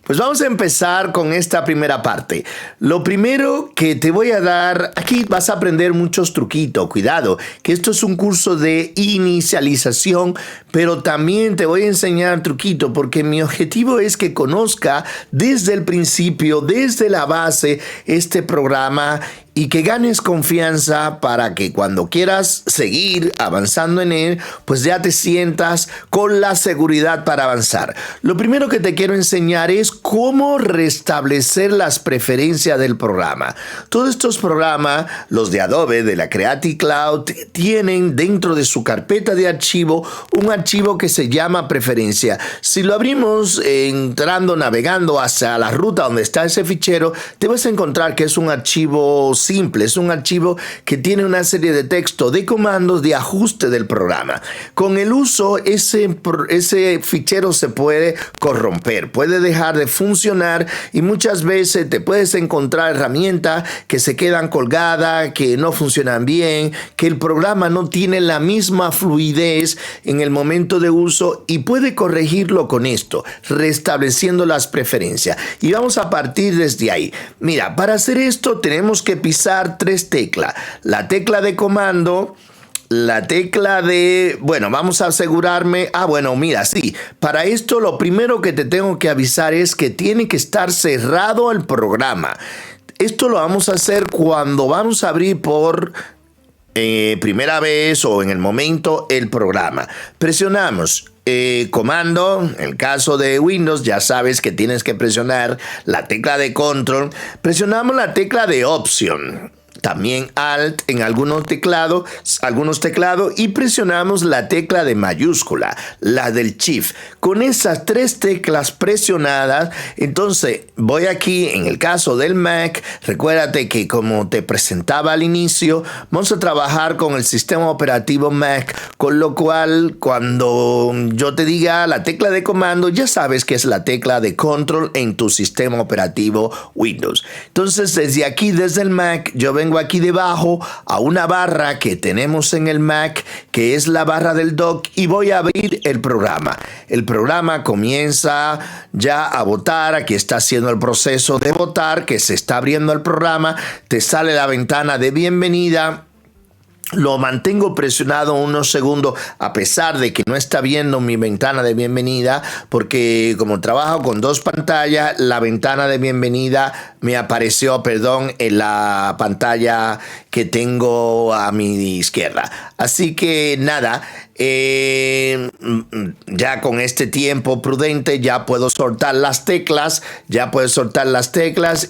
Pues vamos a empezar con esta primera parte. Lo primero que te voy a dar, aquí vas a aprender muchos truquitos. Cuidado, que esto es un curso de inicialización, pero también te voy a enseñar truquitos porque mi objetivo es que conozca desde el principio, desde la base, este programa y que ganes confianza para que cuando quieras seguir avanzando en él, pues ya te sientas con la seguridad para avanzar. Lo primero que te quiero enseñar es cómo restablecer las preferencias del programa. Todos estos programas, los de Adobe, de la Creative Cloud, tienen dentro de su carpeta de archivo un archivo que se llama preferencia. Si lo abrimos navegando hacia la ruta donde está ese fichero, te vas a encontrar que es un archivo simple, es un archivo que tiene una serie de texto, de comandos, de ajuste del programa. Con el uso, ese fichero se puede corromper, puede dejar de funcionar y muchas veces te puedes encontrar herramientas que se quedan colgadas, que no funcionan bien, que el programa no tiene la misma fluidez en el momento de uso y puede corregirlo con esto, restableciendo las preferencias. Y vamos a partir desde ahí. Mira, para hacer esto tenemos que pisar 3 teclas. La tecla de comando, la tecla de... vamos a asegurarme... sí. Para esto lo primero que te tengo que avisar es que tiene que estar cerrado el programa. Esto lo vamos a hacer cuando vamos a abrir por primera vez o en el momento el programa. Presionamos comando, en el caso de Windows ya sabes que tienes que presionar la tecla de control, presionamos la tecla de opción, también alt en algunos teclados y presionamos la tecla de mayúscula, la del shift. Con esas 3 teclas presionadas, entonces voy aquí en el caso del Mac, recuérdate que como te presentaba al inicio, vamos a trabajar con el sistema operativo Mac, con lo cual cuando yo te diga la tecla de comando, ya sabes que es la tecla de control en tu sistema operativo Windows. Entonces desde aquí, desde el Mac, yo vengo aquí debajo a una barra que tenemos en el Mac, que es la barra del dock, y voy a abrir el programa. El programa comienza ya a botar, aquí está haciendo el proceso de botar, que se está abriendo el programa, te sale la ventana de bienvenida. Lo mantengo presionado unos segundos a pesar de que no está viendo mi ventana de bienvenida porque como trabajo con 2 pantallas, la ventana de bienvenida me apareció, en la pantalla que tengo a mi izquierda. Así que nada, ya con este tiempo prudente ya puedo soltar las teclas,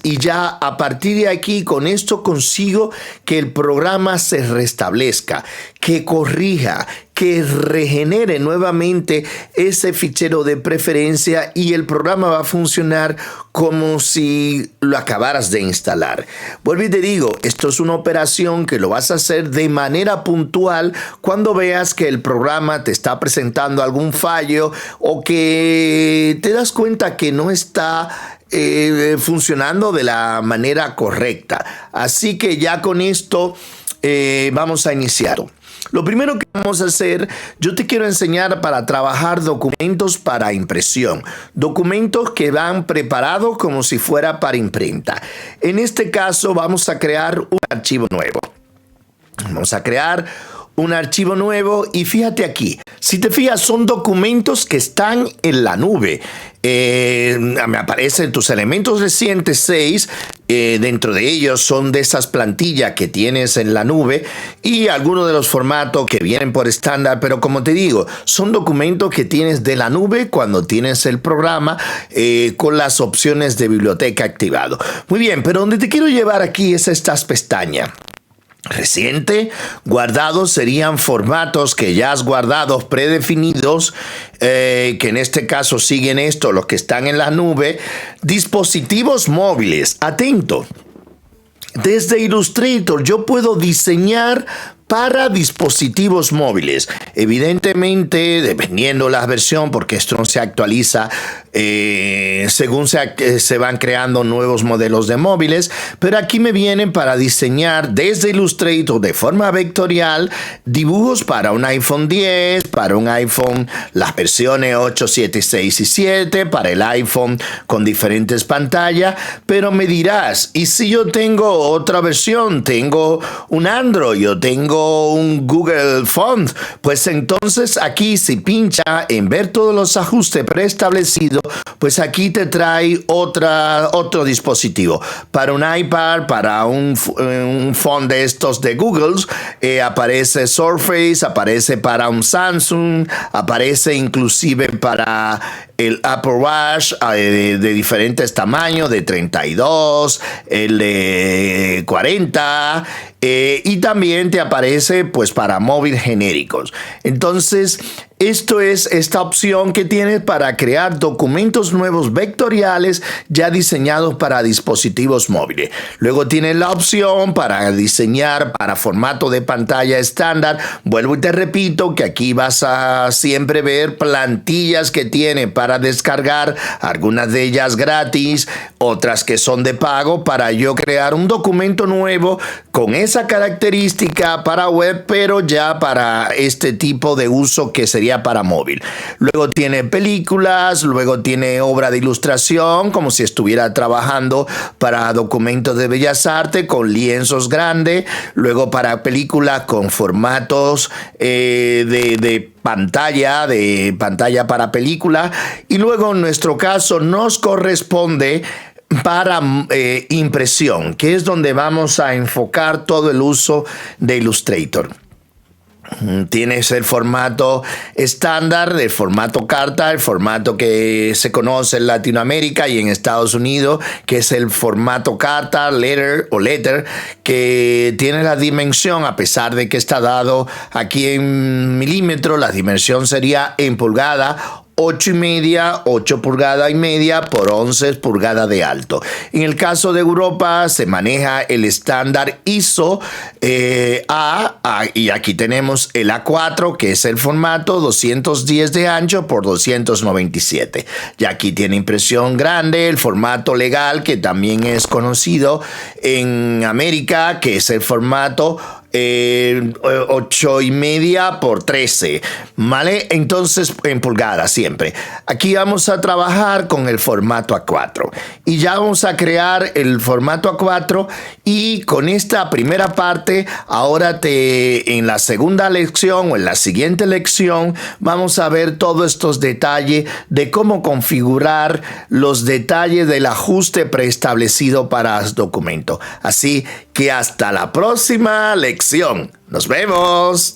y ya a partir de aquí con esto consigo que el programa se restablezca, que corrija, que regenere nuevamente ese fichero de preferencia y el programa va a funcionar como si lo acabaras de instalar. Vuelvo y te digo, esto es una operación que lo vas a hacer de manera puntual cuando veas que el programa te está presentando algún fallo o que te das cuenta que no está funcionando de la manera correcta. Así que ya con esto vamos a iniciar. Lo primero que vamos a hacer, yo te quiero enseñar para trabajar documentos para impresión. Documentos que van preparados como si fuera para imprenta. En este caso vamos a crear un archivo nuevo. Y fíjate aquí, si te fijas son documentos que están en la nube. Me aparecen tus elementos recientes 6, dentro de ellos son de esas plantillas que tienes en la nube y algunos de los formatos que vienen por estándar, pero como te digo, son documentos que tienes de la nube cuando tienes el programa con las opciones de biblioteca activado. Muy bien, pero donde te quiero llevar aquí es estas pestañas. Reciente, guardados serían formatos que ya has guardado predefinidos, que en este caso siguen esto, los que están en la nube. Dispositivos móviles, atento. Desde Illustrator yo puedo diseñar para dispositivos móviles. Evidentemente, dependiendo la versión, porque esto no se actualiza según se van creando nuevos modelos de móviles, pero aquí me vienen para diseñar desde Illustrator de forma vectorial dibujos para un iPhone 10, para un iPhone, las versiones 8, 7, 6 y 7, para el iPhone con diferentes pantallas, pero me dirás, ¿y si yo tengo otra versión? Tengo un Android, yo tengo un Google Font, pues entonces aquí si pincha en ver todos los ajustes preestablecidos, pues aquí te trae otro dispositivo. Para un iPad, para un phone de estos de Google, aparece Surface, aparece para un Samsung, aparece inclusive para el Apple Watch de diferentes tamaños, de 32, el de 40, y también te aparece pues para móviles genéricos. Entonces, esto es esta opción que tienes para crear documentos nuevos vectoriales ya diseñados para dispositivos móviles. Luego tienes la opción para diseñar para formato de pantalla estándar. Vuelvo y te repito que aquí vas a siempre ver plantillas que tiene para descargar, algunas de ellas gratis, otras que son de pago, para yo crear un documento nuevo con esa característica para web, pero ya para este tipo de uso que sería para móvil. Luego tiene películas, luego tiene obra de ilustración, como si estuviera trabajando para documentos de bellas artes con lienzos grandes, luego para películas con formatos de pantalla para película, y luego en nuestro caso nos corresponde para impresión, que es donde vamos a enfocar todo el uso de Illustrator. Tienes el formato estándar, el formato carta, el formato que se conoce en Latinoamérica y en Estados Unidos, que es el formato carta, letter, que tiene la dimensión, a pesar de que está dado aquí en milímetros, la dimensión sería en pulgada, 8 pulgadas y media por 11 pulgadas de alto. En el caso de Europa se maneja el estándar ISO y aquí tenemos el A4, que es el formato 210 de ancho por 297. Y aquí tiene impresión grande, el formato legal, que también es conocido en América, que es el formato 8,5 por 13, ¿vale? Entonces en pulgadas siempre. Aquí vamos a trabajar con el formato A4 y ya vamos a crear el formato A4, y con esta primera parte ahora en la segunda lección o en la siguiente lección vamos a ver todos estos detalles de cómo configurar los detalles del ajuste preestablecido para el documento. Así que hasta la próxima lección. ¡Nos vemos!